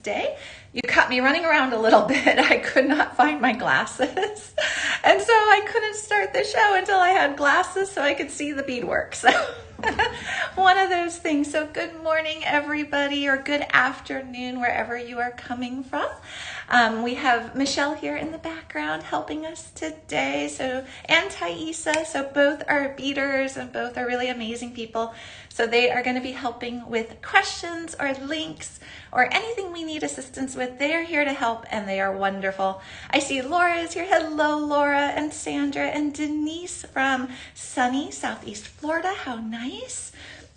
Day. You caught me running around a little bit. I could not find my glasses. And so I couldn't start the show until I had glasses so I could see the beadwork. So one of those things. So good morning, everybody, or good afternoon, wherever you are coming from. We have Michelle here in the background helping us today. And Thaisa. So both are beaders and both are really amazing people. So they are going to be helping with questions or links or anything we need assistance with. They are here to help and they are wonderful. I see Laura is here. Hello, Laura and Sandra and Denise from sunny Southeast Florida. How nice.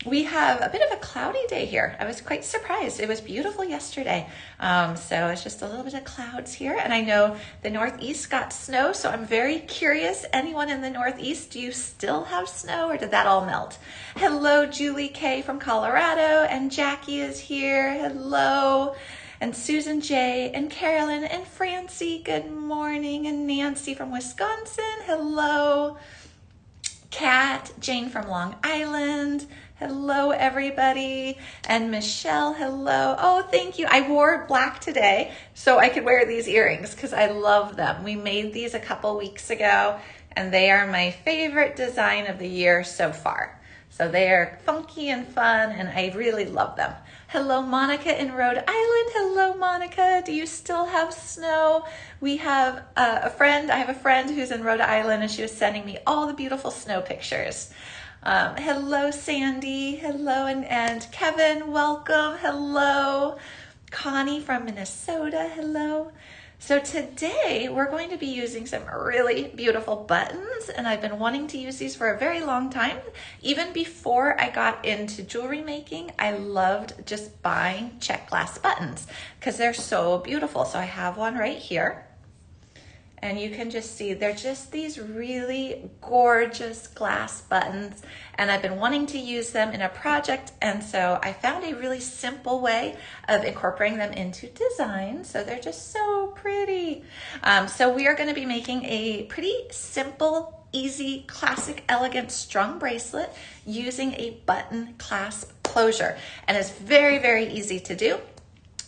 We have a bit of a cloudy day here. I was quite surprised. It was beautiful yesterday. So it's just a little bit of clouds here. And I know the Northeast got snow, so I'm very curious. Anyone in the Northeast, do you still have snow or did that all melt? Hello, Julie K from Colorado, and Jackie is here. Hello. And Susan J and Carolyn and Francie, good morning. And Nancy from Wisconsin, hello. Kat, Jane from Long Island. Hello, everybody. And Michelle, hello. Oh, thank you. I wore black today so I could wear these earrings because I love them. We made these a couple weeks ago and they are my favorite design of the year so far. So they are funky and fun and I really love them. Hello, Monica in Rhode Island. Hello, Monica. Do you still have snow? We have I have a friend who's in Rhode Island and she was sending me all the beautiful snow pictures. Hello, Sandy. Hello, and Kevin, welcome. Hello. Connie from Minnesota. Hello. So today we're going to be using some really beautiful buttons, and I've been wanting to use these for a very long time. Even before I got into jewelry making, I loved just buying Czech glass buttons because they're so beautiful. So I have one right here. And you can just see they're just these really gorgeous glass buttons. And I've been wanting to use them in a project. And so I found a really simple way of incorporating them into design. So they're just so pretty. So we are going to be making a pretty simple, easy, classic, elegant strung bracelet using a button clasp closure. And it's very, very easy to do,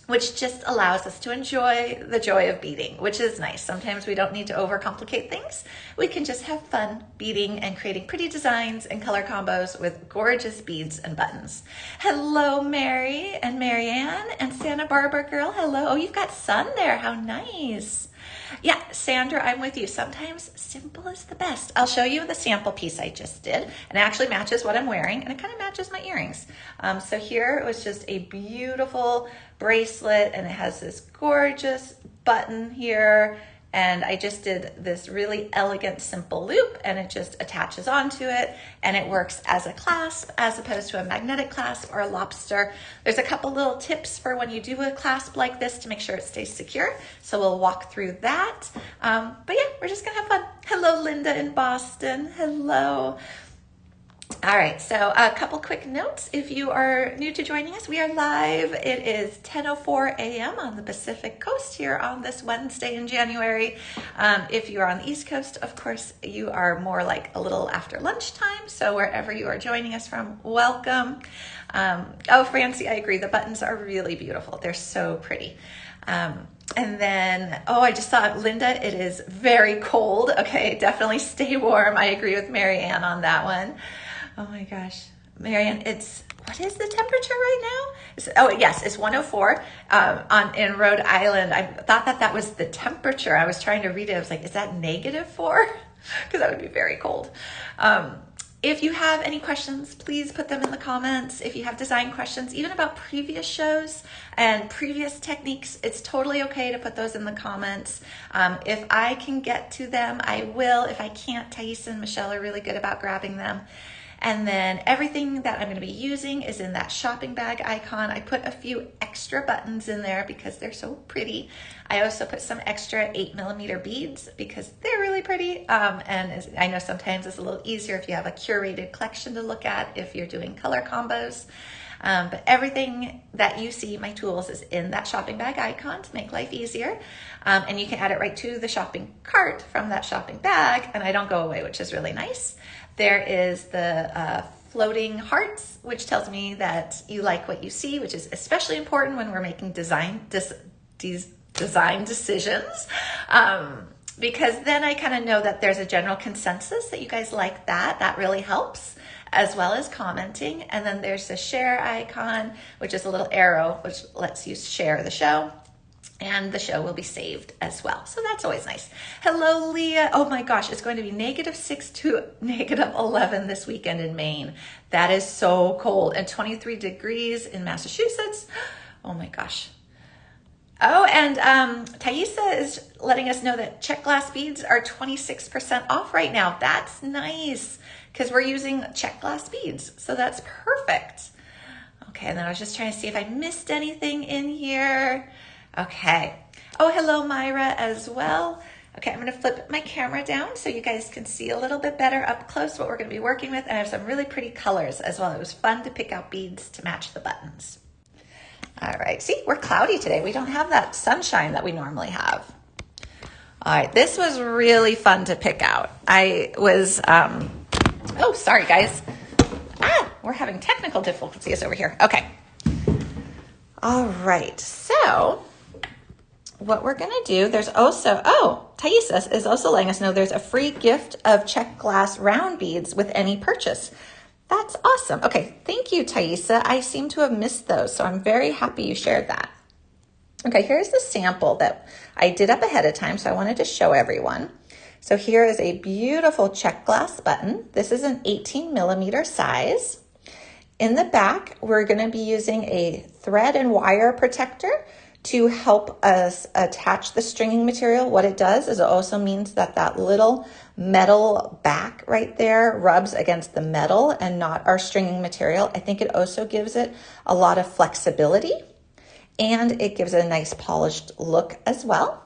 which just allows us to enjoy the joy of beading, which is nice. Sometimes we don't need to overcomplicate things. We can just have fun beading and creating pretty designs and color combos with gorgeous beads and buttons. Hello, Mary and Marianne and Santa Barbara girl. Hello. Oh, you've got sun there. How nice. Yeah, Sandra, I'm with you. Sometimes simple is the best. I'll show you the sample piece I just did, and it actually matches what I'm wearing, and it kind of matches my earrings. So here it was just a beautiful bracelet, and it has this gorgeous button here, and I just did this really elegant, simple loop, and it just attaches onto it, and it works as a clasp as opposed to a magnetic clasp or a lobster. There's a couple little tips for when you do a clasp like this to make sure it stays secure, so we'll walk through that. But yeah, we're just gonna have fun. Hello, Linda in Boston. Hello. All right, so a couple quick notes. If you are new to joining us, we are live. It is 10:04 a.m. on the Pacific Coast here on this Wednesday in January. If you're on the East Coast, of course, you are more like a little after lunchtime. So wherever you are joining us from, welcome. Oh, Francie, I agree. The buttons are really beautiful. They're so pretty. And then, oh, I just saw Linda, it is very cold. Okay, definitely stay warm. I agree with Marianne on that one. Oh my gosh, Marianne, what is the temperature right now? Yes, it's 104 in Rhode Island. I thought that was the temperature. I was trying to read it. I was like, is that -4? Because that would be very cold. If you have any questions, please put them in the comments. If you have design questions, even about previous shows and previous techniques, it's totally okay to put those in the comments. If I can get to them, I will. If I can't, Thaisa and Michelle are really good about grabbing them. And then everything that I'm going to be using is in that shopping bag icon. I put a few extra buttons in there because they're so pretty. I also put some extra 8mm beads because they're really pretty. And I know sometimes it's a little easier if you have a curated collection to look at if you're doing color combos. But everything that you see, my tools, is in that shopping bag icon to make life easier. And you can add it right to the shopping cart from that shopping bag, and I don't go away, which is really nice. There is the floating hearts, which tells me that you like what you see, which is especially important when we're making design decisions. Because then I kind of know that there's a general consensus that you guys like that. That really helps, as well as commenting. And then there's the share icon, which is a little arrow, which lets you share the show. And the show will be saved as well. So that's always nice. Hello, Leah. Oh my gosh, it's going to be -6 to -11 this weekend in Maine. That is so cold. And 23 degrees in Massachusetts. Oh my gosh. Oh, and Thaisa is letting us know that Czech glass beads are 26% off right now. That's nice because we're using Czech glass beads. So that's perfect. Okay, and then I was just trying to see if I missed anything in here. Okay. Oh, hello, Myra, as well. Okay, I'm going to flip my camera down so you guys can see a little bit better up close what we're going to be working with. And I have some really pretty colors as well. It was fun to pick out beads to match the buttons. All right, see, we're cloudy today. We don't have that sunshine that we normally have. All right, this was really fun to pick out. I was, oh, sorry, guys. We're having technical difficulties over here. Okay. All right, so what we're gonna do, there's also, oh, Thaisa is also letting us know there's a free gift of Czech glass round beads with any purchase. That's awesome. Okay, thank you, Thaisa. I seem to have missed those, so I'm very happy you shared that. Okay, here's the sample that I did up ahead of time, so I wanted to show everyone. So here is a beautiful Czech glass button. This is an 18mm size. In the back, we're gonna be using a thread and wire protector to help us attach the stringing material. What it does is it also means that that little metal back right there rubs against the metal and not our stringing material. I think it also gives it a lot of flexibility and it gives it a nice polished look as well.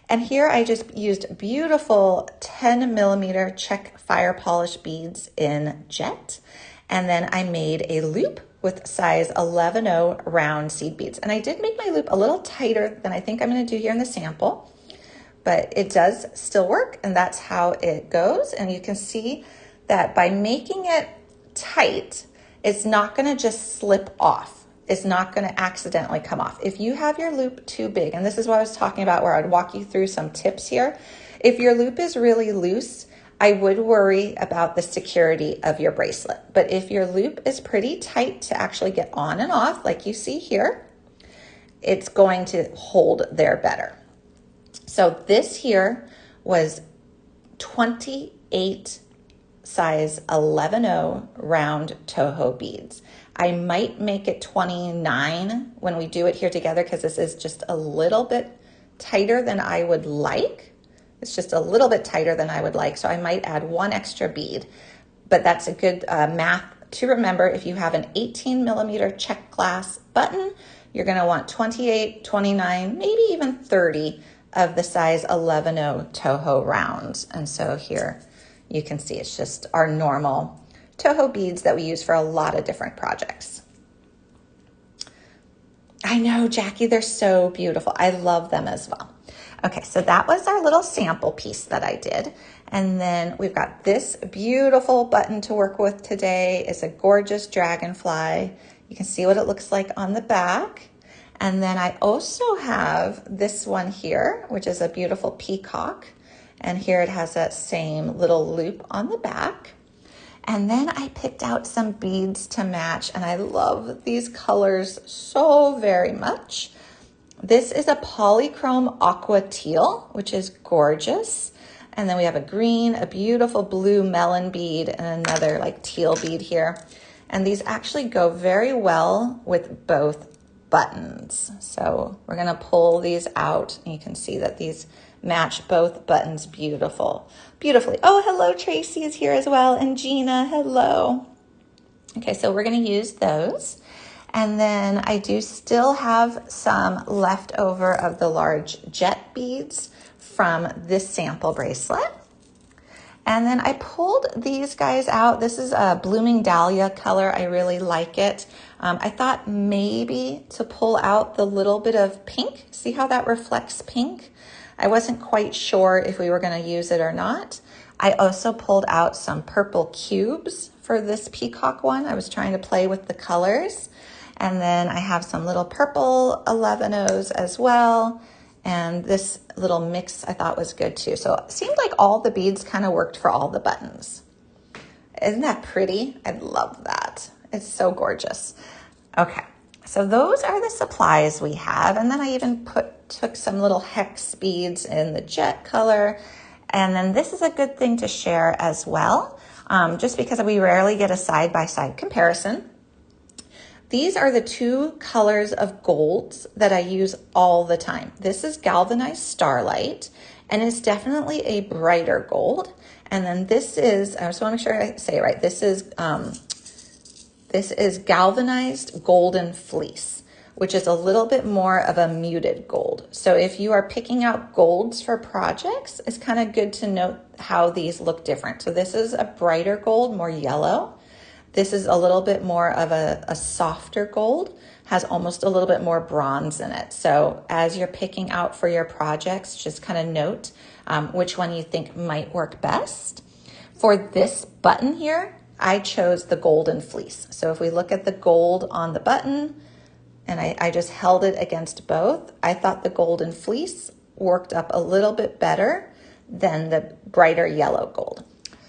And here I just used beautiful 10mm Czech fire polish beads in jet. And then I made a loop with size 11/0 round seed beads. And I did make my loop a little tighter than I think I'm gonna do here in the sample, but it does still work and that's how it goes. And you can see that by making it tight, it's not gonna just slip off. It's not gonna accidentally come off. If you have your loop too big, and this is what I was talking about where I'd walk you through some tips here. If your loop is really loose, I would worry about the security of your bracelet. But if your loop is pretty tight to actually get on and off, like you see here, it's going to hold there better. So this here was 28 size 11/0 round Toho beads. I might make it 29 when we do it here together because this is just a little bit tighter than I would like. It's just a little bit tighter than I would like, so I might add one extra bead. But that's a good math to remember. If you have an 18mm Czech glass button, you're gonna want 28, 29, maybe even 30 of the size 11/0 Toho rounds. And so here you can see it's just our normal Toho beads that we use for a lot of different projects. I know, Jackie, they're so beautiful. I love them as well. Okay, so that was our little sample piece that I did. And then we've got this beautiful button to work with today. It's a gorgeous dragonfly. You can see what it looks like on the back. And then I also have this one here, which is a beautiful peacock. And here it has that same little loop on the back. And then I picked out some beads to match, and I love these colors so very much. This is a polychrome aqua teal, which is gorgeous. And then we have a green, a beautiful blue melon bead, and another like teal bead here. And these actually go very well with both buttons. So we're gonna pull these out, and you can see that these match both buttons beautifully. Oh, hello, Tracy is here as well, and Gina, hello. Okay, so we're gonna use those. And then I do still have some left over of the large jet beads from this sample bracelet. And then I pulled these guys out. This is a Blooming Dahlia color. I really like it. I thought maybe to pull out the little bit of pink. See how that reflects pink? I wasn't quite sure if we were gonna use it or not. I also pulled out some purple cubes for this peacock one. I was trying to play with the colors. And then I have some little purple 11-0s as well. And this little mix I thought was good too. So it seemed like all the beads kind of worked for all the buttons. Isn't that pretty? I love that. It's so gorgeous. Okay, so those are the supplies we have. And then I even took some little hex beads in the jet color. And then this is a good thing to share as well, just because we rarely get a side-by-side comparison. These are the two colors of golds that I use all the time. This is galvanized starlight, and it's definitely a brighter gold. And then this is, I just want to make sure I say it right. This is galvanized golden fleece, which is a little bit more of a muted gold. So if you are picking out golds for projects, it's kind of good to note how these look different. So this is a brighter gold, more yellow. This is a little bit more of a softer gold, has almost a little bit more bronze in it. So as you're picking out for your projects, just kind of note which one you think might work best. For this button here, I chose the golden fleece. So if we look at the gold on the button, and I just held it against both, I thought the golden fleece worked up a little bit better than the brighter yellow gold.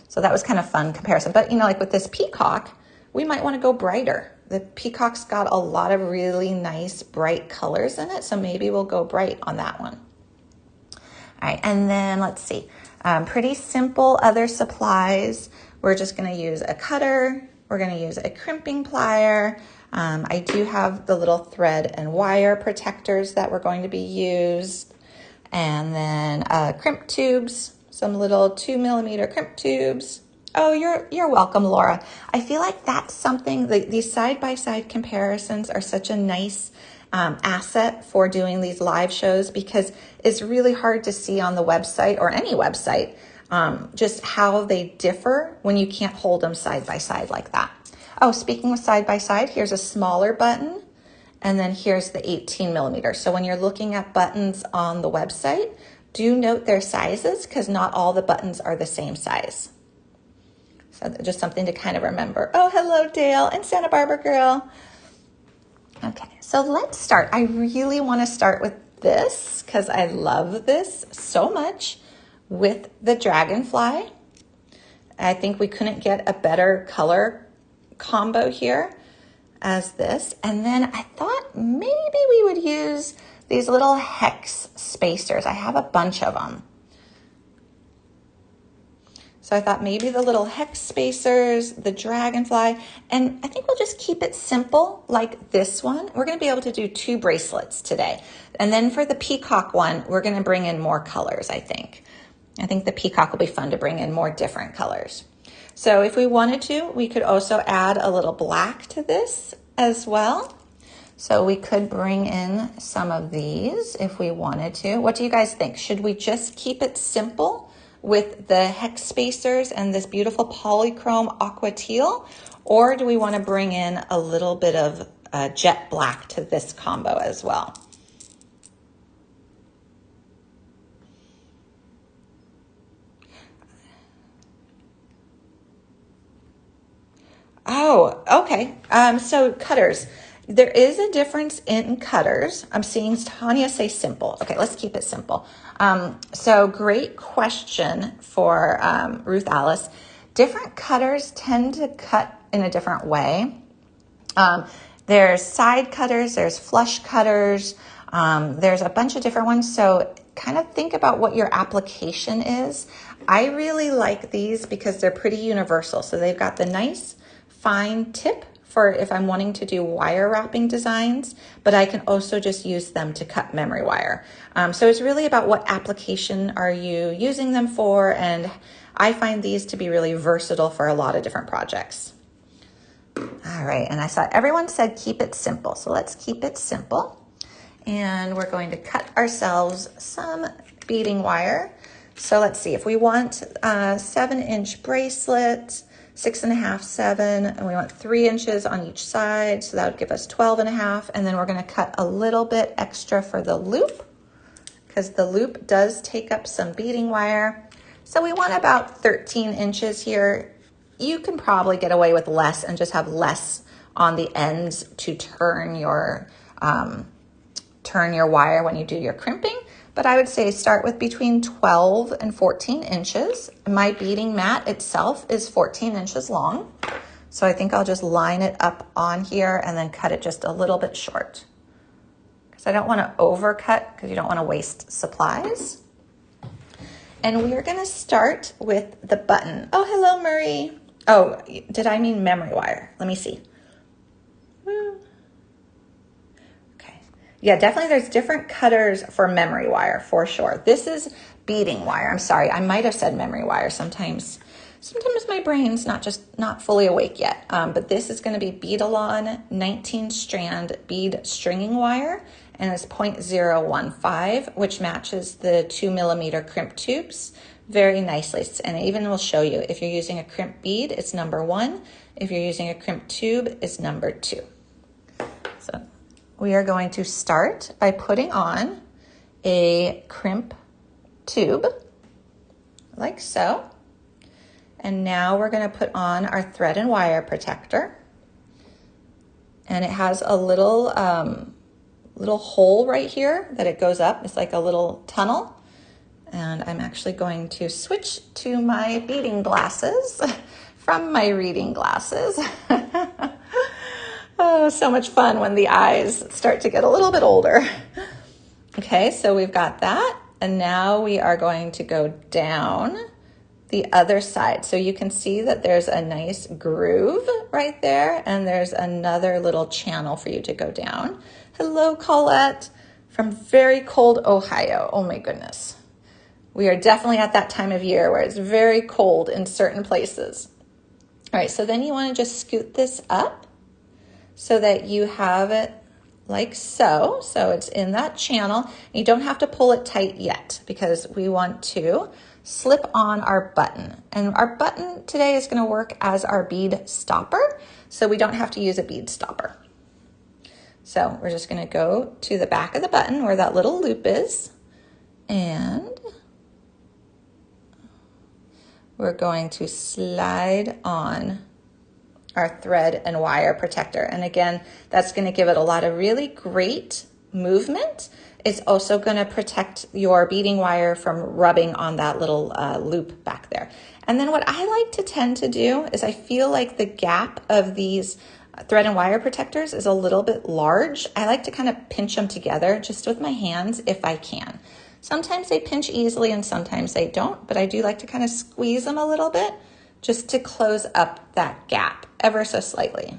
So that was kind of fun comparison. But you know, like with this peacock, we might want to go brighter. The peacock's got a lot of really nice bright colors in it. So maybe we'll go bright on that one. All right, and then let's see. Pretty simple other supplies. We're just going to use a cutter. We're going to use a crimping plier. I do have the little thread and wire protectors that were going to be used. And then crimp tubes. Some little 2mm crimp tubes. Oh, you're welcome, Laura. I feel like that's something, these side-by-side comparisons are such a nice asset for doing these live shows, because it's really hard to see on the website or any website just how they differ when you can't hold them side-by-side like that. Oh, speaking of side-by-side, here's a smaller button, and then here's the 18mm. So when you're looking at buttons on the website, do note their sizes, because not all the buttons are the same size. So just something to kind of remember. Oh, hello, Dale and Santa Barbara girl. Okay, so let's start. I really want to start with this because I love this so much with the Dragonfly. I think we couldn't get a better color combo here as this. And then I thought maybe we would use these little hex spacers. I have a bunch of them. So I thought maybe the little hex spacers, the Dragonfly, and I think we'll just keep it simple like this one. We're going to be able to do 2 bracelets today. And then for the peacock one, we're going to bring in more colors, I think. I think the peacock will be fun to bring in more different colors. So if we wanted to, we could also add a little black to this as well. So we could bring in some of these if we wanted to. What do you guys think? Should we just keep it simple with the hex spacers and this beautiful polychrome aqua teal? Or do we want to bring in a little bit of jet black to this combo as well? Oh, okay. So cutters. There is a difference in cutters. I'm seeing Tanya say simple. Okay, let's keep it simple. So great question for Ruth Alice. Different cutters tend to cut in a different way. There's side cutters, there's flush cutters, there's a bunch of different ones. So kind of think about what your application is. I really like these because they're pretty universal. So they've got the nice fine tip for if I'm wanting to do wire wrapping designs, but I can also just use them to cut memory wire. So it's really about what application are you using them for, and I find these to be really versatile for a lot of different projects. All right, and I saw everyone said keep it simple, so let's keep it simple. And we're going to cut ourselves some beading wire. So let's see, if we want a 7-inch bracelet, 6.5, 7, and we want 3 inches on each side, so that would give us 12.5, and then we're going to cut a little bit extra for the loop, because the loop does take up some beading wire. So we want about 13 inches here you can probably get away with less and just have less on the ends to turn your wire when you do your crimping. But I would say start with between 12 and 14 inches. My beading mat itself is 14 inches long. So I think I'll just line it up on here and then cut it just a little bit short. Because I don't want to overcut because you don't want to waste supplies. And we are going to start with the button. Oh, hello, Marie. Oh, did I mean memory wire? Let me see. Yeah, definitely there's different cutters for memory wire for sure. This is beading wire. I'm sorry, I might have said memory wire. Sometimes my brain's not fully awake yet. But this is gonna be Beadalon 19 strand bead stringing wire, and it's 0.015, which matches the 2mm crimp tubes very nicely. And it even will show you if you're using a crimp bead, it's number 1. If you're using a crimp tube, it's number 2. So we are going to start by putting on a crimp tube, like so. And now we're going to put on our thread and wire protector. And it has a little hole right here that it goes up. It's like a little tunnel. And I'm actually going to switch to my beading glasses from my reading glasses. Oh, so much fun when the eyes start to get a little bit older. Okay, so we've got that. And now we are going to go down the other side. So you can see that there's a nice groove right there. And there's another little channel for you to go down. Hello, Colette, from very cold Ohio. Oh my goodness. We are definitely at that time of year where it's very cold in certain places. All right, so then you want to just scoot this up so that you have it like so. So it's in that channel. You don't have to pull it tight yet because we want to slip on our button. And our button today is going to work as our bead stopper, so we don't have to use a bead stopper. So we're just going to go to the back of the button where that little loop is, and we're going to slide on our thread and wire protector. And again, that's going to give it a lot of really great movement. It's also going to protect your beading wire from rubbing on that little loop back there. And then what I like to tend to do is I feel like the gap of these thread and wire protectors is a little bit large. I like to kind of pinch them together just with my hands if I can. Sometimes they pinch easily and sometimes they don't, but I do like to kind of squeeze them a little bit just to close up that gap ever so slightly.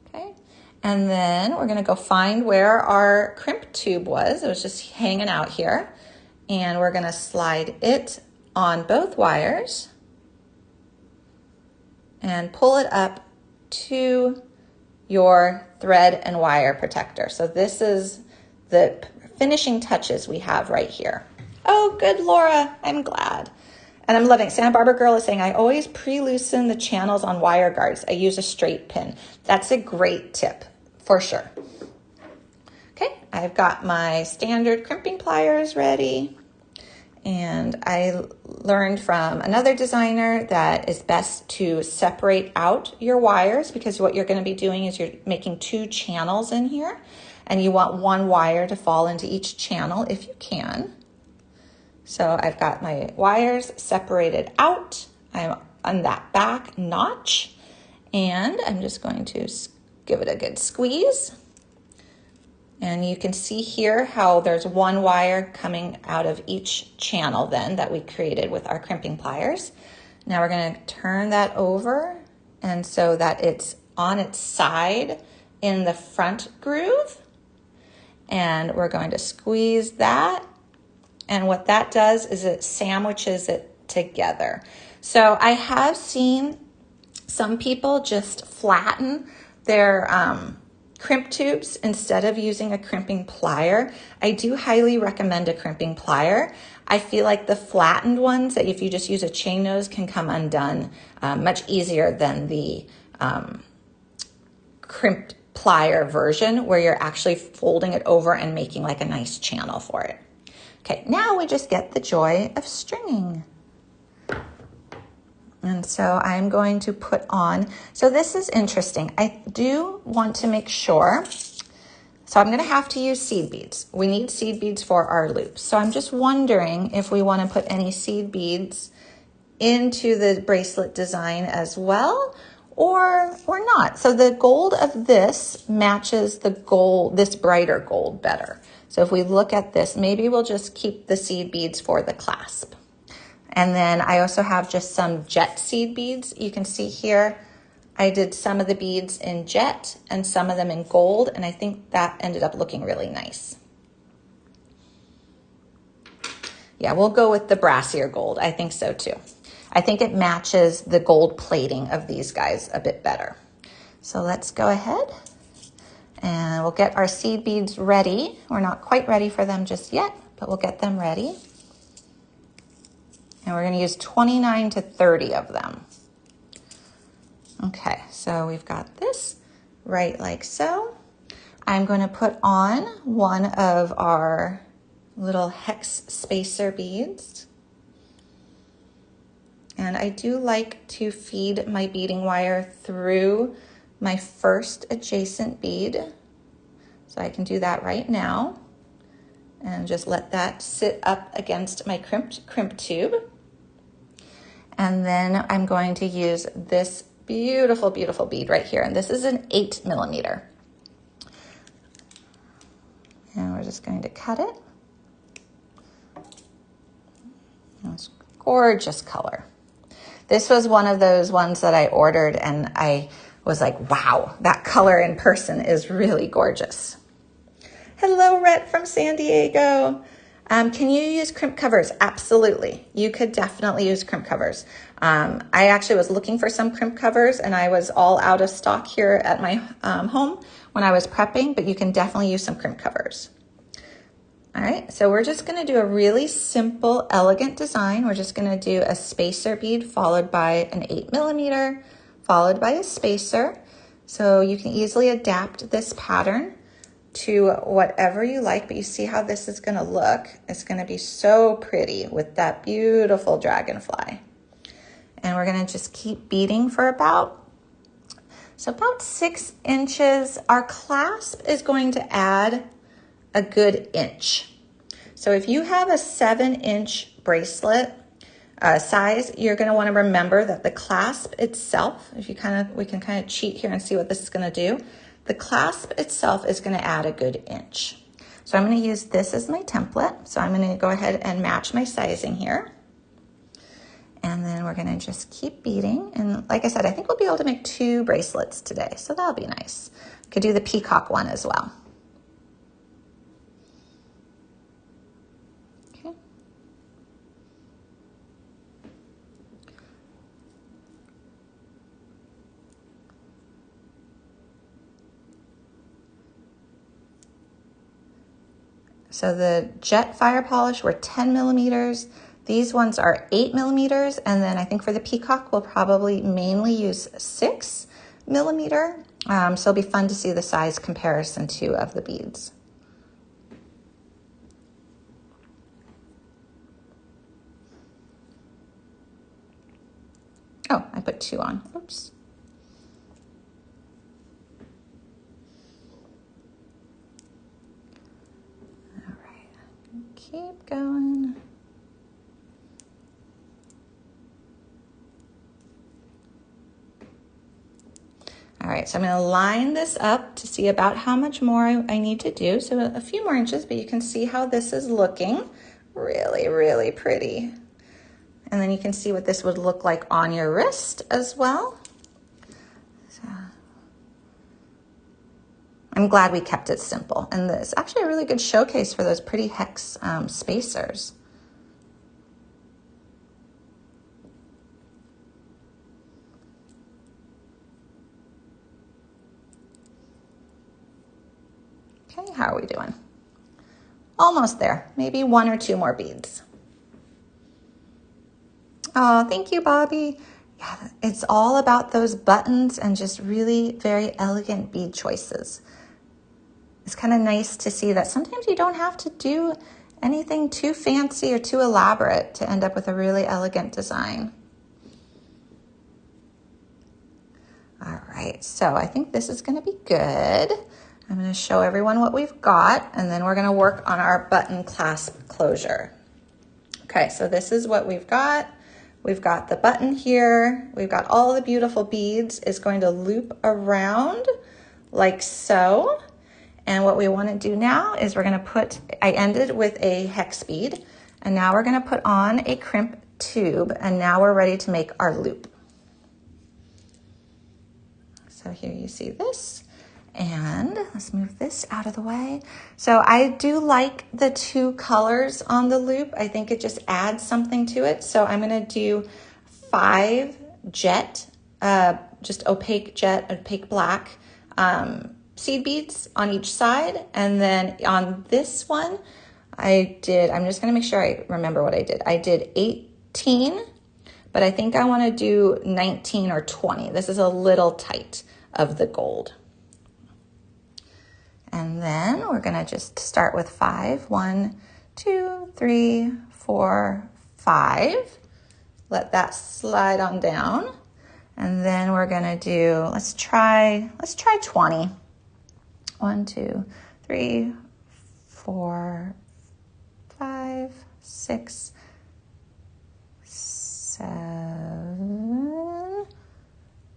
Okay, and then we're gonna go find where our crimp tube was. It was just hanging out here. And we're gonna slide it on both wires and pull it up to your thread and wire protector. So this is the finishing touches we have right here. Oh, good, Laura, I'm glad. And I'm loving it. Santa Barbara Girl is saying, I always pre-loosen the channels on wire guards. I use a straight pin. That's a great tip, for sure. Okay, I've got my standard crimping pliers ready. And I learned from another designer that it's best to separate out your wires because what you're going to be doing is you're making 2 channels in here. And you want 1 wire to fall into each channel if you can. So I've got my wires separated out. I'm on that back notch, and I'm just going to give it a good squeeze. And you can see here how there's 1 wire coming out of each channel then that we created with our crimping pliers. Now we're going to turn that over, and so that it's on its side in the front groove. And we're going to squeeze that. And what that does is it sandwiches it together. So I have seen some people just flatten their crimp tubes instead of using a crimping plier. I do highly recommend a crimping plier. I feel like the flattened ones that if you just use a chain nose can come undone much easier than the crimped plier version where you're actually folding it over and making like a nice channel for it. Okay, now we just get the joy of stringing. And so I'm going to put on, so this is interesting. I do want to make sure, so I'm gonna have to use seed beads. We need seed beads for our loops. So I'm just wondering if we wanna put any seed beads into the bracelet design as well, or not. So the gold of this matches the gold, this brighter gold better. So if we look at this, maybe we'll just keep the seed beads for the clasp. And then I also have just some jet seed beads. You can see here, I did some of the beads in jet and some of them in gold, and I think that ended up looking really nice. Yeah, we'll go with the brassier gold. I think so too. I think it matches the gold plating of these guys a bit better. So let's go ahead and we'll get our seed beads ready. We're not quite ready for them just yet, but we'll get them ready. And we're going to use 29 to 30 of them. Okay, so we've got this right like so. I'm going to put on one of our little hex spacer beads. And I do like to feed my beading wire through my first adjacent bead. So I can do that right now. And just let that sit up against my crimp tube. And then I'm going to use this beautiful, beautiful bead right here. And this is an 8 millimeter. And we're just going to cut it. It's gorgeous color. This was one of those ones that I ordered and I was like, wow, that color in person is really gorgeous. Hello, Rhett from San Diego. Can you use crimp covers? Absolutely. You could definitely use crimp covers. I actually was looking for some crimp covers and I was all out of stock here at my home when I was prepping, but you can definitely use some crimp covers. All right, so we're just gonna do a really simple, elegant design. We're just gonna do a spacer bead followed by an 8 millimeter, followed by a spacer. So you can easily adapt this pattern to whatever you like, but you see how this is gonna look. It's gonna be so pretty with that beautiful dragonfly. And we're gonna just keep beading for about 6 inches. Our clasp is going to add a good inch. So if you have a 7-inch bracelet size, you're gonna wanna remember that the clasp itself, if you we can kind of cheat here and see what this is gonna do. The clasp itself is gonna add a good inch. So I'm gonna use this as my template. So I'm gonna go ahead and match my sizing here. And then we're gonna just keep beading. And like I said, I think we'll be able to make 2 bracelets today. So that'll be nice. Could do the peacock one as well. Okay. So the jet fire polish were 10 millimeters. These ones are 8 millimeters. And then I think for the peacock, we'll probably mainly use 6 millimeter. So it'll be fun to see the size comparison too of the beads. Oh, I put 2 on, oops. All right, keep going. All right, so I'm gonna line this up to see about how much more I need to do. So a few more inches, but you can see how this is looking. Really, really pretty. And then you can see what this would look like on your wrist as well. So I'm glad we kept it simple. And it's actually a really good showcase for those pretty hex spacers. Okay, how are we doing? Almost there, maybe 1 or 2 more beads. Oh, thank you, Bobby. Yeah, it's all about those buttons and just really very elegant bead choices. It's kind of nice to see that sometimes you don't have to do anything too fancy or too elaborate to end up with a really elegant design. right, so I think this is gonna be good. I'm gonna show everyone what we've got, and then we're gonna work on our button clasp closure. Okay, so this is what we've got. We've got the button here. We've got all the beautiful beads. It's going to loop around like so. And what we wanna do now is we're gonna put, I ended with a hex bead, and now we're gonna put on a crimp tube, and now we're ready to make our loop. So here you see this, and let's move this out of the way. So I do like the 2 colors on the loop. I think it just adds something to it. So I'm gonna do 5 jet, just opaque jet, opaque black seed beads on each side. And then on this one, I'm just gonna make sure I remember what I did. I did 18, but I think I wanna do 19 or 20. This is a little tight of the gold. And then we're gonna just start with 5. 1, 2, 3, 4, 5. Let that slide on down. And then we're gonna do, let's try 20. 1, 2, 3, 4, 5, 6, 7.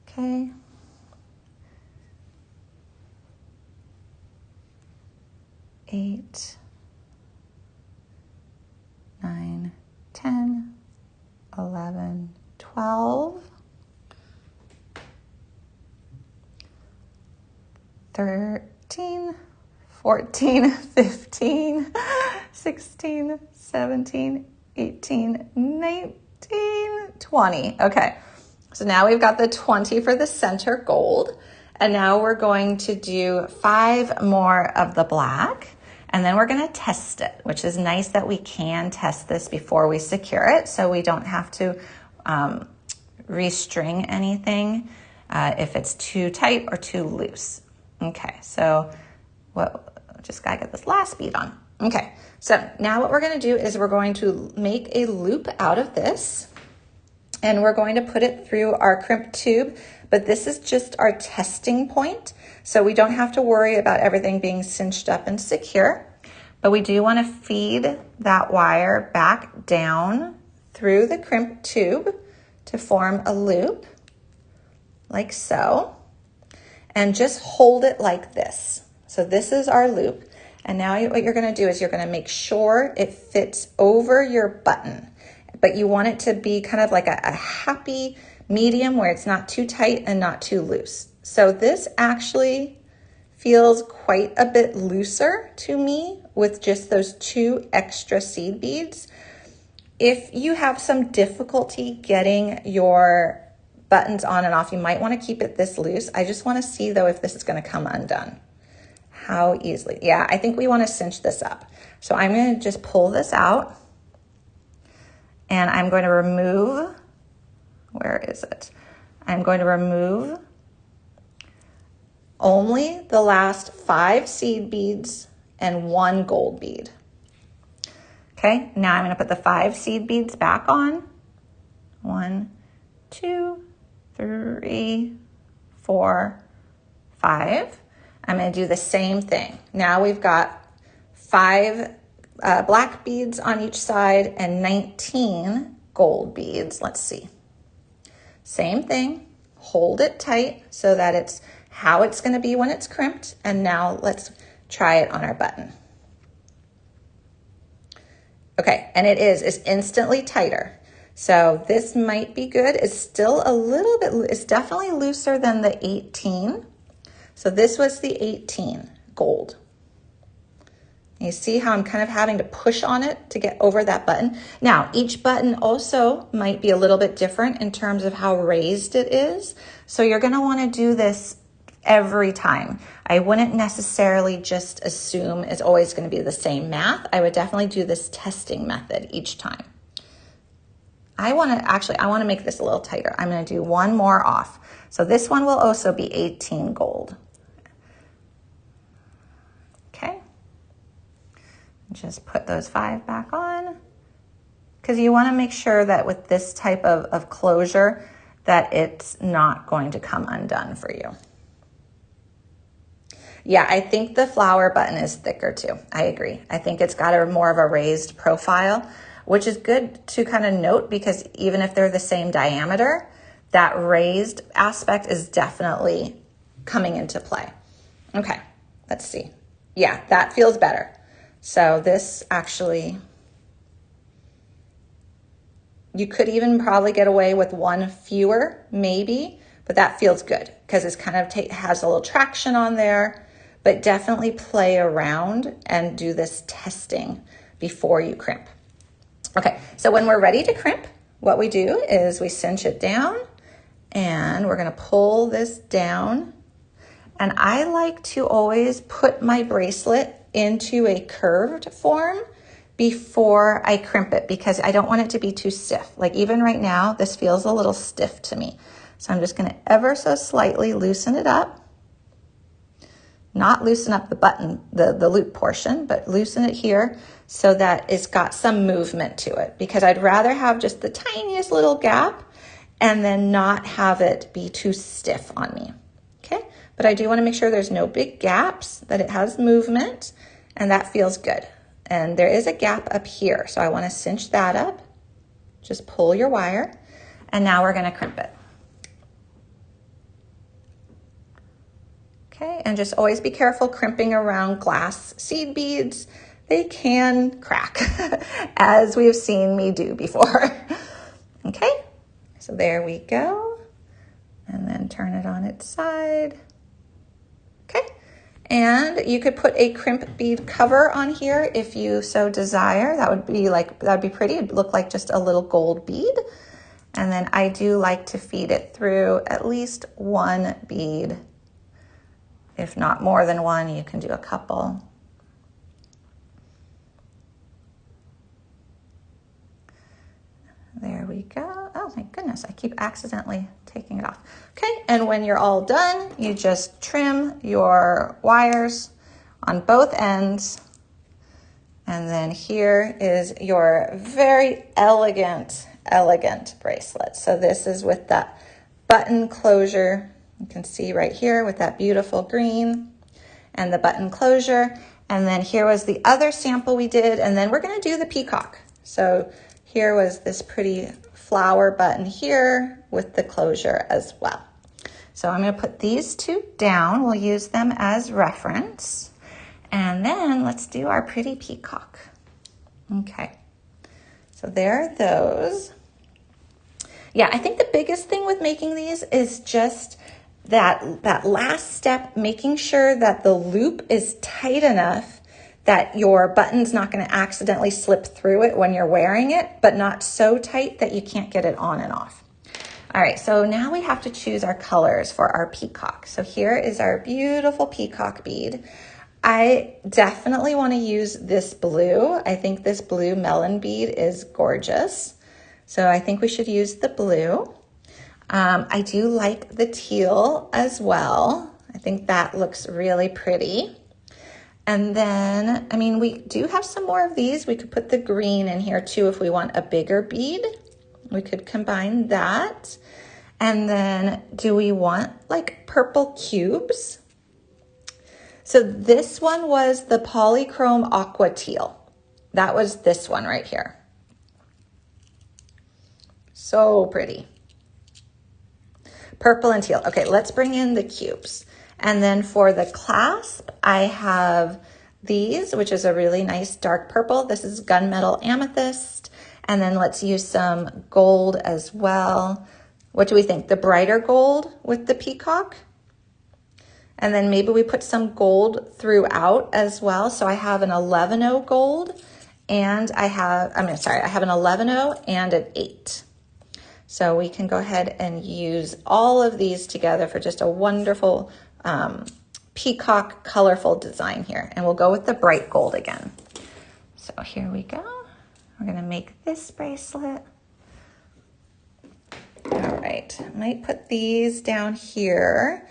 Okay. 8, 9, 10, 11, 12, 13, 14, 15, 16, 17, 18, 19, 20. Okay, so now we've got the 20 for the center gold, and now we're going to do 5 more of the black. And then we're gonna test it, which is nice that we can test this before we secure it, so we don't have to restring anything if it's too tight or too loose. Okay, so just gotta get this last bead on. Okay, so now what we're gonna do is we're going to make a loop out of this, and we're going to put it through our crimp tube, but this is just our testing point, so we don't have to worry about everything being cinched up and secure, but we do want to feed that wire back down through the crimp tube to form a loop, like so, and just hold it like this. So this is our loop, and now what you're going to do is you're going to make sure it fits over your button, but you want it to be kind of like a happy medium where it's not too tight and not too loose. So this actually feels quite a bit looser to me with just those 2 extra seed beads. If you have some difficulty getting your buttons on and off, you might want to keep it this loose. I just want to see though if this is going to come undone. How easily. Yeah, I think we want to cinch this up. So I'm going to just pull this out, and I'm going to remove, where is it? I'm going to remove only the last 5 seed beads and 1 gold bead. Okay, now I'm going to put the 5 seed beads back on. 1, 2, 3, 4, 5. I'm going to do the same thing. Now we've got 5 black beads on each side and 19 gold beads. Let's see. Same thing. Hold it tight so that it's how it's going to be when it's crimped. And now let's try it on our button. Okay, and it's instantly tighter. So this might be good. It's still a little bit, it's definitely looser than the 18. So this was the 18 gold. You see how I'm kind of having to push on it to get over that button. Now, each button also might be a little bit different in terms of how raised it is. So you're gonna wanna do this every time. I wouldn't necessarily just assume it's always gonna be the same math. I would definitely do this testing method each time. I wanna make this a little tighter. I'm gonna do 1 more off. So this one will also be 18 gold. Okay. Just put those 5 back on, because you want to make sure that with this type of closure, that it's not going to come undone for you. Yeah, I think the flower button is thicker too. I agree. I think it's got a more of a raised profile, which is good to kind of note because even if they're the same diameter, that raised aspect is definitely coming into play. Okay, let's see. Yeah, that feels better. So this actually, you could even probably get away with one fewer, maybe, but that feels good because it's kind of has a little traction on there. But definitely play around and do this testing before you crimp. Okay, so when we're ready to crimp, what we do is we cinch it down and we're gonna pull this down. And I like to always put my bracelet into a curved form before I crimp it because I don't want it to be too stiff. Like even right now, this feels a little stiff to me. So I'm just gonna ever so slightly loosen it up. Not loosen up the button, the loop portion, but loosen it here so that it's got some movement to it because I'd rather have just the tiniest little gap and then not have it be too stiff on me, okay? But I do wanna make sure there's no big gaps, that it has movement, and that feels good. And there is a gap up here, so I wanna cinch that up. Just pull your wire, and now we're gonna crimp it. Okay, and just always be careful crimping around glass seed beads. They can crack, as we've seen me do before. Okay, so there we go. And then turn it on its side. Okay, and you could put a crimp bead cover on here if you so desire. That would be pretty. It'd look like just a little gold bead. And then I do like to feed it through at least one bead. If not more than one, you can do a couple. There we go. Oh my goodness, I keep accidentally taking it off. Okay, and when you're all done, you just trim your wires on both ends. And then here is your very elegant bracelet. So this is with that button closure. You can see right here with that beautiful green and the button closure. And then here was the other sample we did. And then we're gonna do the peacock. So here was this pretty flower button here with the closure as well. So I'm gonna put these two down. We'll use them as reference. And then let's do our pretty peacock. Okay, so there are those. Yeah, I think the biggest thing with making these is just that last step, making sure that the loop is tight enough that your button's not going to accidentally slip through it when you're wearing it, but not so tight that you can't get it on and off. All right, so now we have to choose our colors for our peacock. So here is our beautiful peacock bead. I definitely want to use this blue. I think this blue melon bead is gorgeous. So I think we should use the blue. I do like the teal as well. I think that looks really pretty. And then, I mean, we do have some more of these. We could put the green in here too if we want a bigger bead. We could combine that. And then do we want like purple cubes? So this one was the polychrome aqua teal. That was this one right here. So pretty. Purple and teal. Okay, let's bring in the cubes. And then for the clasp, I have these, which is a really nice dark purple. This is gunmetal amethyst. And then let's use some gold as well. What do we think? The brighter gold with the peacock? And then maybe we put some gold throughout as well. So I have an 11-0 gold and I have an 11-0 and an 8. So we can go ahead and use all of these together for just a wonderful peacock colorful design here. And we'll go with the bright gold again. So here we go. We're gonna make this bracelet. All right, I might put these down here.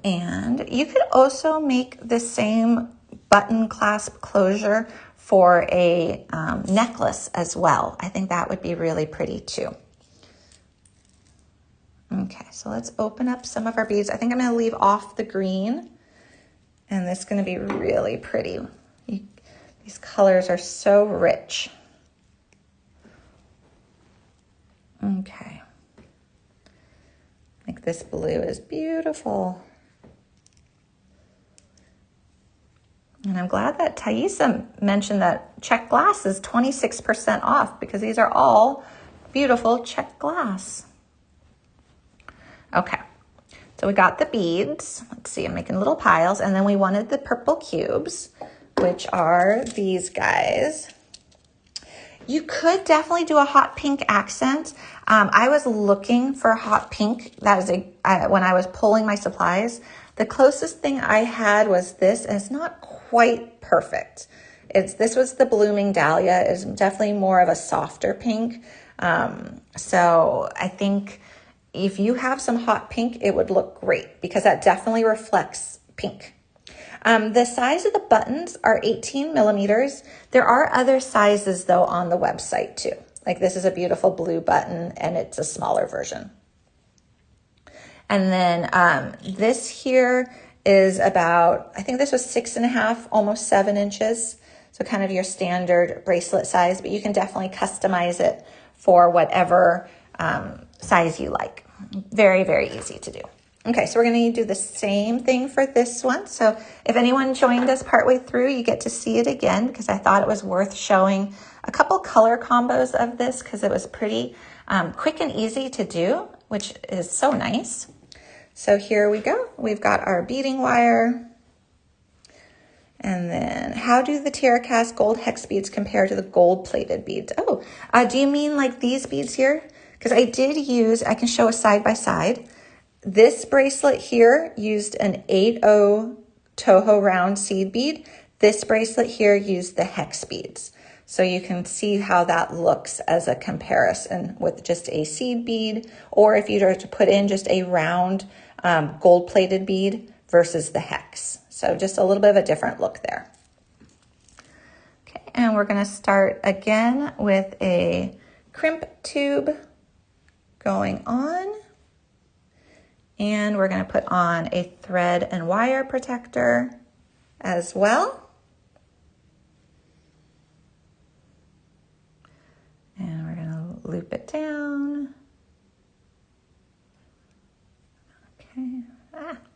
And you could also make the same button clasp closure for a necklace as well. I think that would be really pretty too. Okay, so let's open up some of our beads. I think I'm gonna leave off the green, and this is gonna be really pretty. These colors are so rich. Okay. I think this blue is beautiful. And I'm glad that Thaisa mentioned that Czech glass is 26% off because these are all beautiful Czech glass. Okay, so we got the beads. Let's see, I'm making little piles. And then we wanted the purple cubes, which are these guys. You could definitely do a hot pink accent. I was looking for hot pink. That is when I was pulling my supplies. The closest thing I had was this, and it's not quite perfect. This was the Blooming Dahlia. It's definitely more of a softer pink. So I think if you have some hot pink, it would look great because that definitely reflects pink. The size of the buttons are 18 millimeters. There are other sizes though on the website too. Like this is a beautiful blue button and it's a smaller version. And then this here is about, I think this was 6.5, almost 7 inches. So kind of your standard bracelet size, but you can definitely customize it for whatever size you like. Very, very easy to do. Okay, so we're going to do the same thing for this one. So if anyone joined us partway through, you get to see it again because I thought it was worth showing a couple color combos of this because it was pretty quick and easy to do, which is so nice. So here we go. We've got our beading wire. And then how do the Terracast gold hex beads compare to the gold plated beads? Oh, do you mean like these beads here? Because I did use, I can show a side by side. This bracelet here used an 8/0 Toho round seed bead. This bracelet here used the hex beads. So you can see how that looks as a comparison with just a seed bead, or if you were to put in just a round gold plated bead versus the hex. So just a little bit of a different look there. Okay, and we're gonna start again with a crimp tube going on. And we're gonna put on a thread and wire protector as well. And we're gonna loop it down. Okay,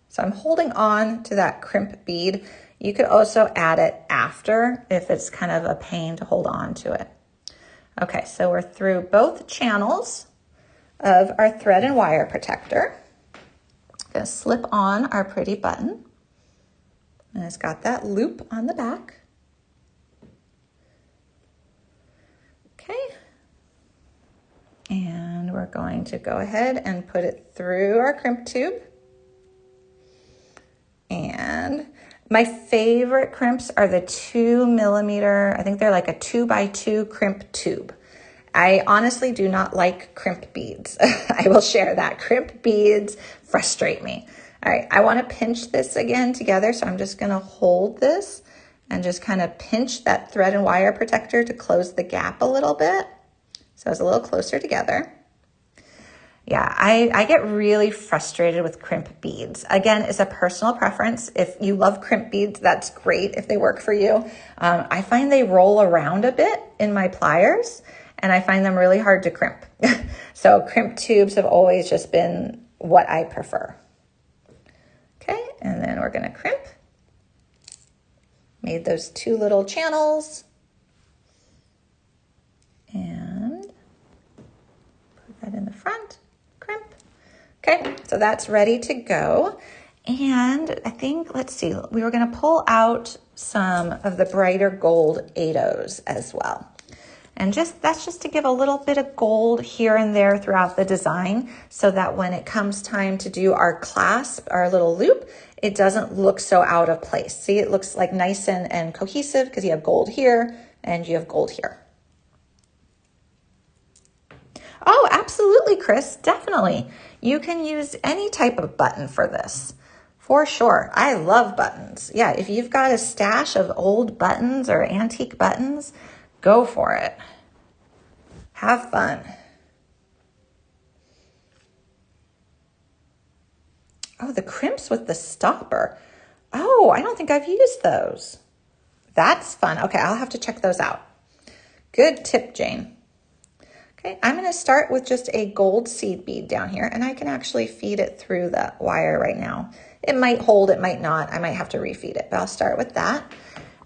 so I'm holding on to that crimp bead. You could also add it after if it's kind of a pain to hold on to it. Okay, so we're through both channels of our thread and wire protector. Gonna slip on our pretty button. And it's got that loop on the back. Okay. And we're going to go ahead and put it through our crimp tube. And my favorite crimps are the 2 millimeter, I think they're like a 2x2 crimp tube. I honestly do not like crimp beads. I will share that. Crimp beads frustrate me. All right, I want to pinch this again together, so I'm just going to hold this and just kind of pinch that thread and wire protector to close the gap a little bit. So it's a little closer together. Yeah, I get really frustrated with crimp beads. Again, it's a personal preference. If you love crimp beads, that's great if they work for you. I find they roll around a bit in my pliers, and I find them really hard to crimp. So crimp tubes have always just been what I prefer. Okay, and then we're gonna crimp. Made those 2 little channels. And put that in the front, crimp. Okay, so that's ready to go. And I think, let's see, we were gonna pull out some of the brighter gold 8/0s as well. And that's just to give a little bit of gold here and there throughout the design so that when it comes time to do our clasp, our little loop, it doesn't look so out of place. See, it looks like nice and cohesive because you have gold here and you have gold here. Oh, absolutely, Chris, definitely. You can use any type of button for this, for sure. I love buttons. Yeah, if you've got a stash of old buttons or antique buttons, go for it. Have fun. Oh, the crimps with the stopper. Oh, I don't think I've used those. That's fun. Okay, I'll have to check those out. Good tip, Jane. Okay, I'm going to start with just a gold seed bead down here, and I can actually feed it through the wire right now. It might hold, it might not. I might have to refeed it, but I'll start with that.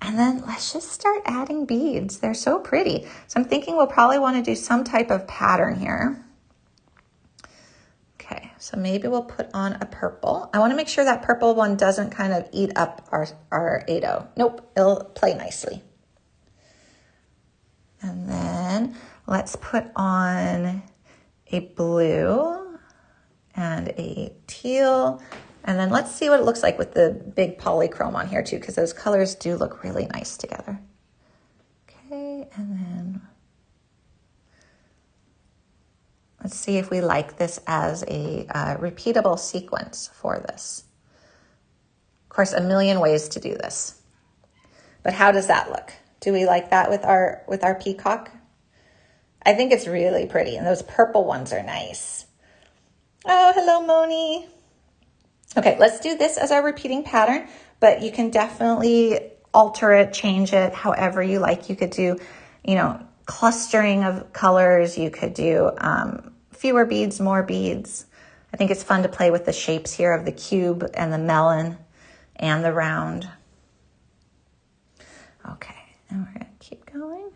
And then let's just start adding beads. They're so pretty. So I'm thinking we'll probably want to do some type of pattern here. Okay, so maybe we'll put on a purple. I want to make sure that purple one doesn't kind of eat up our 8-0. Nope, it'll play nicely. And then let's put on a blue and a teal. And then let's see what it looks like with the big polychrome on here too, because those colors do look really nice together. Okay, and then let's see if we like this as a repeatable sequence for this. Of course, a million ways to do this. But how does that look? Do we like that with our peacock? I think it's really pretty, and those purple ones are nice. Oh, hello, Moni. Okay, let's do this as our repeating pattern, but you can definitely alter it, change it, however you like. You could do, clustering of colors. You could do fewer beads, more beads. I think it's fun to play with the shapes here of the cube and the melon and the round. Okay, and we're going to keep going.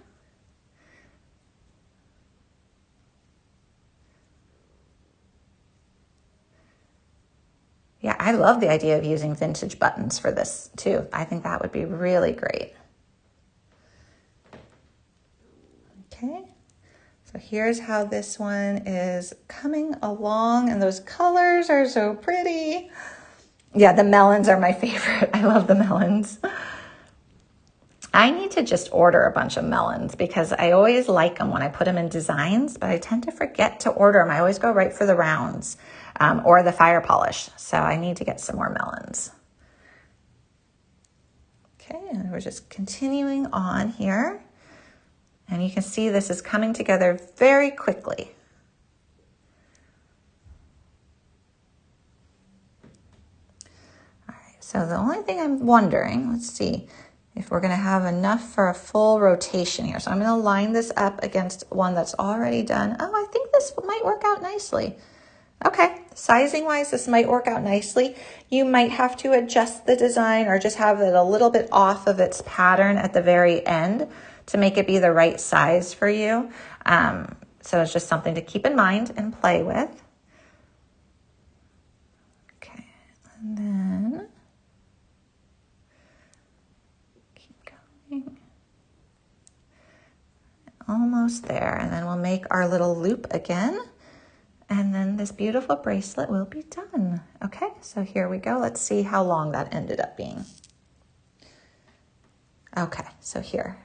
Yeah, I love the idea of using vintage buttons for this too. I think that would be really great. Okay, so here's how this one is coming along, and those colors are so pretty. Yeah, the melons are my favorite. I love the melons. I need to just order a bunch of melons because I always like them when I put them in designs, but I tend to forget to order them. I always go right for the rounds or the fire polish. So I need to get some more melons. Okay, and we're just continuing on here. And you can see this is coming together very quickly. All right, so the only thing I'm wondering, let's see, if we're going to have enough for a full rotation here. So I'm going to line this up against one that's already done. Oh, I think this might work out nicely. Okay, sizing wise, this might work out nicely. You might have to adjust the design or just have it a little bit off of its pattern at the very end to make it be the right size for you. So it's just something to keep in mind and play with. Okay, and then almost there, and then we'll make our little loop again, and then this beautiful bracelet will be done. Okay, so here we go. Let's see how long that ended up being. Okay, so here.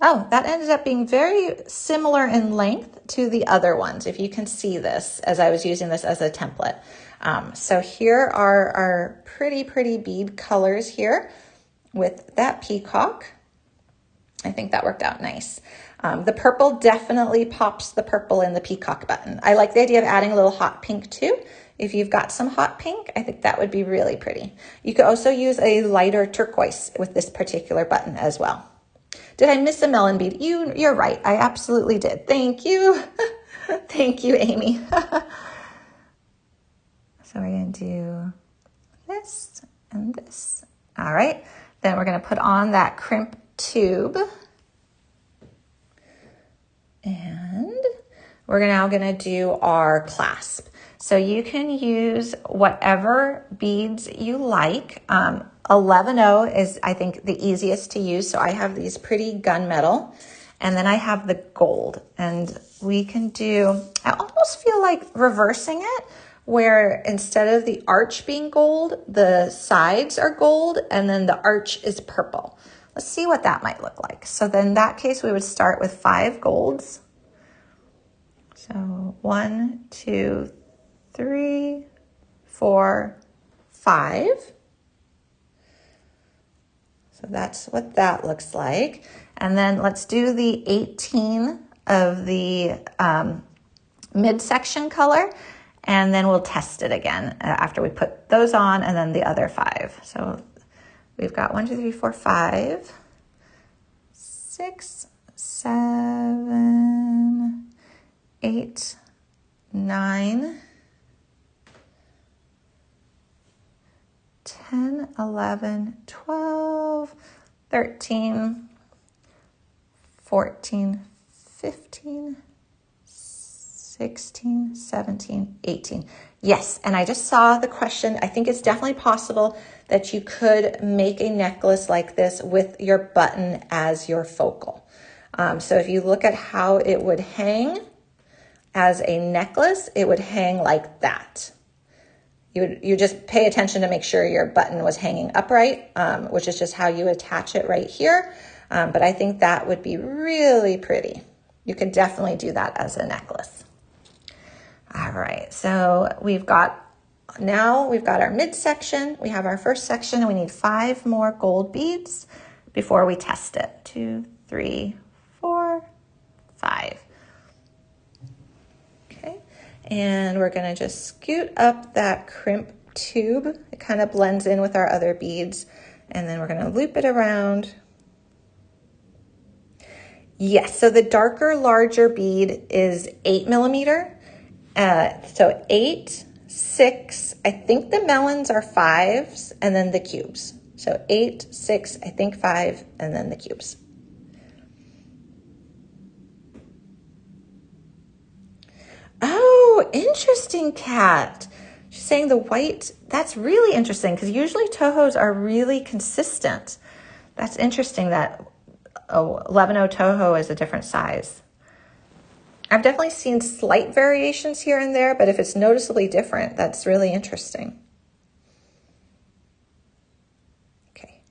Oh, that ended up being very similar in length to the other ones, if you can see this, as I was using this as a template. So here are our pretty bead colors here with that peacock. I think that worked out nice. The purple definitely pops the purple in the peacock button. I like the idea of adding a little hot pink too. If you've got some hot pink, I think that would be really pretty. You could also use a lighter turquoise with this particular button as well. Did I miss a melon bead? You're right. I absolutely did. Thank you. Thank you, Amy. So we're going to do this and this. All right. Then we're going to put on that crimp tube. And we're now going to do our clasp. So you can use whatever beads you like. 11-0 is, I think, the easiest to use. So I have these pretty gunmetal, and then I have the gold. And we can do, I almost feel like reversing it, where instead of the arch being gold, the sides are gold, and then the arch is purple. Let's see what that might look like. So then in that case, we would start with 5 golds. So 1, 2, 3, 4, 5. So that's what that looks like. And then let's do the 18 of the midsection color. and then we'll test it again after we put those on, and then the other 5. So we've got 1, 2, 3, 4, 5, 6, 7, 8, 9, 10, 11, 12, 13, 14, 15, 16, 17, 18. Yes, and I just saw the question. I think it's definitely possible that you could make a necklace like this with your button as your focal. So if you look at how it would hang as a necklace, it would hang like that. You just pay attention to make sure your button was hanging upright, which is just how you attach it right here. But I think that would be really pretty. You could definitely do that as a necklace. All right, so now we've got our midsection, we have our first section, and we need 5 more gold beads before we test it. 2, 3, 4, 5. Okay, and we're gonna just scoot up that crimp tube. It kind of blends in with our other beads, and then we're gonna loop it around. Yes, so the darker, larger bead is 8 millimeter. So 8, 6, I think the melons are 5s, and then the cubes. So 8, 6, I think 5, and then the cubes. Oh, interesting, Kat. She's saying the white, that's really interesting because usually Tohos are really consistent. That's interesting that 11.0 Toho is a different size. I've definitely seen slight variations here and there, but if it's noticeably different, that's really interesting. Okay.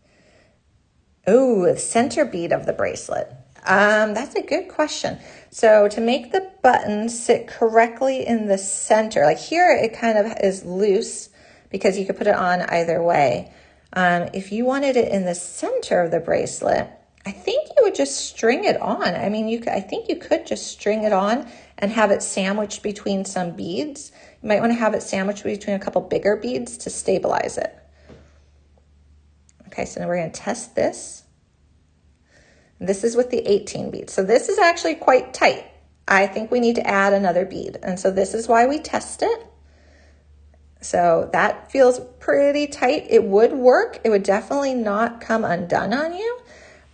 Oh, the center bead of the bracelet. That's a good question. So to make the button sit correctly in the center, like here it kind of is loose because you could put it on either way. If you wanted it in the center of the bracelet, I think you would just string it on. I mean, I think you could just string it on and have it sandwiched between some beads. You might want to have it sandwiched between a couple bigger beads to stabilize it. Okay, so now we're going to test this. This is with the 18 beads. So this is actually quite tight. I think we need to add another bead. And so this is why we test it. So that feels pretty tight. It would work. It would definitely not come undone on you,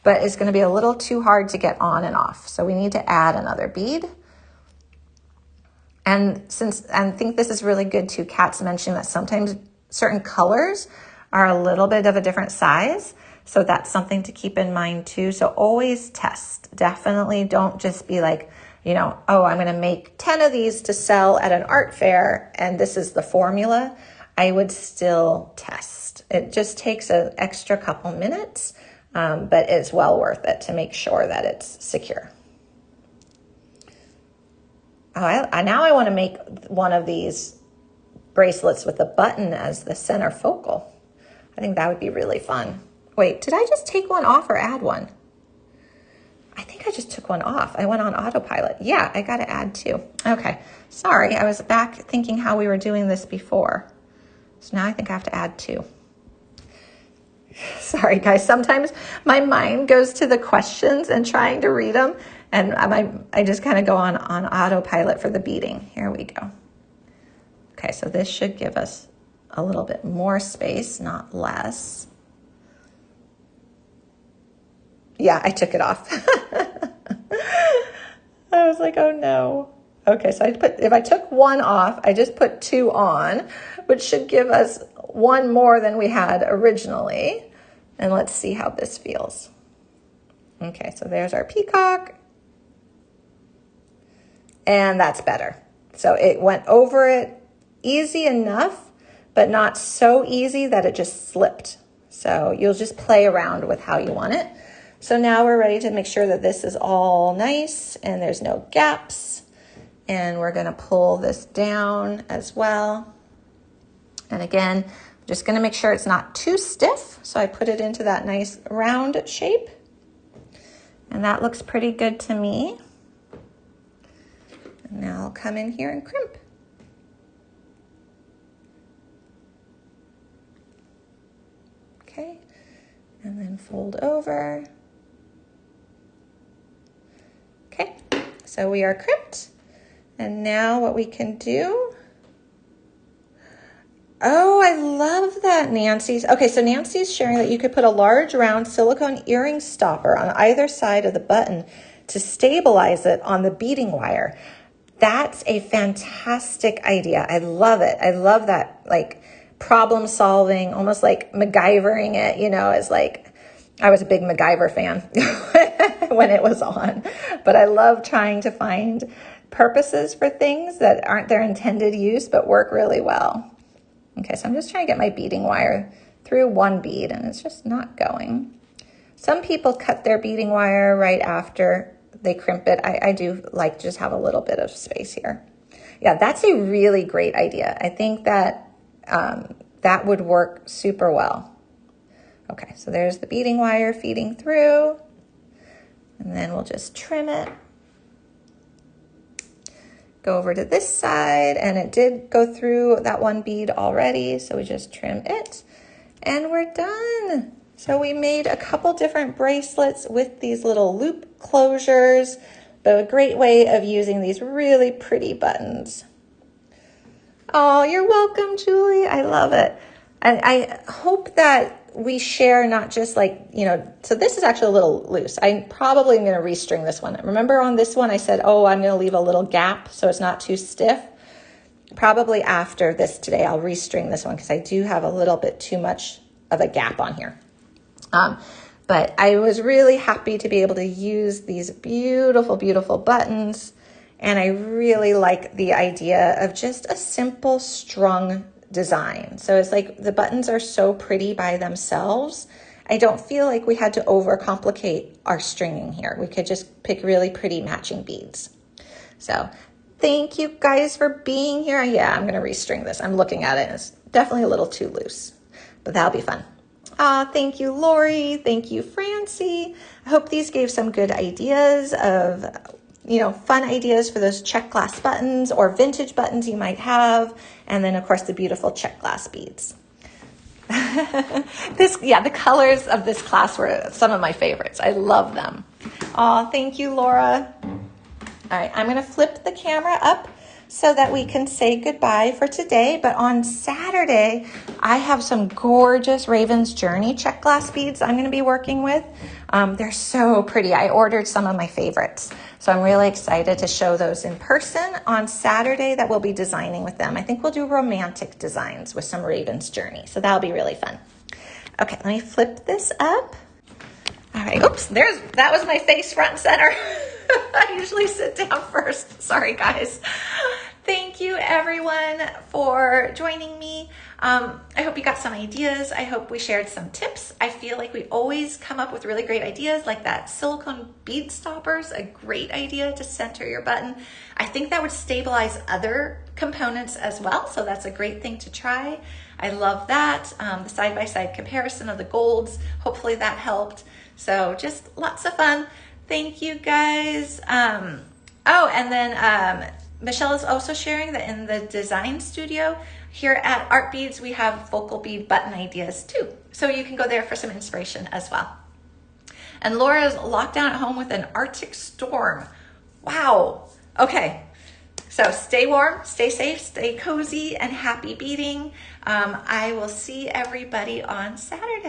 but it's going to be a little too hard to get on and off. So we need to add another bead. And I think this is really good too, Kat's mentioning that sometimes certain colors are a little bit of a different size. So that's something to keep in mind too. So always test. Definitely don't just be like, you know, oh, I'm going to make 10 of these to sell at an art fair and this is the formula. I would still test. It just takes an extra couple minutes. But it's well worth it to make sure that it's secure. Oh, now I want to make one of these bracelets with a button as the center focal. I think that would be really fun. Wait, did I just take one off or add one? I think I just took one off. I went on autopilot. Yeah, I got to add 2. Okay, sorry. I was back thinking how we were doing this before. So now I think I have to add 2. Sorry, guys. Sometimes my mind goes to the questions and trying to read them, and I just kind of go on autopilot for the beading. Here we go. Okay, so this should give us a little bit more space, not less. Yeah, I took it off. I was like, oh no. Okay, so if I took 1 off, I just put 2 on, which should give us 1 more than we had originally. And let's see how this feels. Okay, so there's our peacock. And that's better. So it went over it easy enough, but not so easy that it just slipped. So you'll just play around with how you want it. So now we're ready to make sure that this is all nice and there's no gaps. And we're gonna pull this down as well. And again, just gonna make sure it's not too stiff. So I put it into that nice round shape. And that looks pretty good to me. And now I'll come in here and crimp. Okay, and then fold over. Okay, so we are crimped. And now what we can do, oh, I love that, Nancy's. Okay, so Nancy's sharing that you could put a large round silicone earring stopper on either side of the button to stabilize it on the beading wire. That's a fantastic idea. I love it. I love that, like, problem solving, almost like MacGyvering it, you know, as like, I was a big MacGyver fan when it was on, but I love trying to find purposes for things that aren't their intended use, but work really well. Okay, so I'm just trying to get my beading wire through one bead and it's just not going. Some people cut their beading wire right after they crimp it. I do like just have a little bit of space here. Yeah, that's a really great idea. I think that that would work super well. Okay, so there's the beading wire feeding through, and then we'll just trim it. Go over to this side, and it did go through that one bead already, so we just trim it, and we're done. So we made a couple different bracelets with these little loop closures, but a great way of using these really pretty buttons. Oh, you're welcome, Julie. I love it. And I hope that we share not just like, you know, so this is actually a little loose. I'm probably going to restring this one. Remember on this one, I said, oh, I'm going to leave a little gap so it's not too stiff. Probably after this today, I'll restring this one because I do have a little bit too much of a gap on here. But I was really happy to be able to use these beautiful, beautiful buttons. And I really like the idea of just a simple strung design. So it's like the buttons are so pretty by themselves. I don't feel like we had to overcomplicate our stringing here. We could just pick really pretty matching beads. So thank you guys for being here. Yeah, I'm going to restring this. I'm looking at it. It's definitely a little too loose, but that'll be fun. Thank you, Lori. Thank you, Francie. I hope these gave some good ideas of, you know, fun ideas for those Czech glass buttons or vintage buttons you might have. And then of course the beautiful Czech glass beads. The colors of this class were some of my favorites. I love them. Oh, thank you, Laura. All right, I'm going to flip the camera up so that we can say goodbye for today. But on Saturday, I have some gorgeous Raven's Journey Czech glass beads I'm going to be working with. They're so pretty. I ordered some of my favorites. So I'm really excited to show those in person on Saturday that we'll be designing with them. I think we'll do romantic designs with some Raven's Journey. So that'll be really fun. Okay, let me flip this up. All right, oops, that was my face front and center. I usually sit down first. Sorry, guys. Thank you, everyone, for joining me. I hope you got some ideas. I hope we shared some tips. I feel like we always come up with really great ideas, like that silicone bead stopper's a great idea to center your button. I think that would stabilize other components as well, so that's a great thing to try. I love that. The side-by-side comparison of the golds, hopefully that helped. So just lots of fun. Thank you, guys. And then Michelle is also sharing that in the design studio here at Art Beads, we have vocal bead button ideas too. So you can go there for some inspiration as well. And Laura's locked down at home with an Arctic storm. Wow. Okay. So stay warm, stay safe, stay cozy, and happy beading. I will see everybody on Saturday.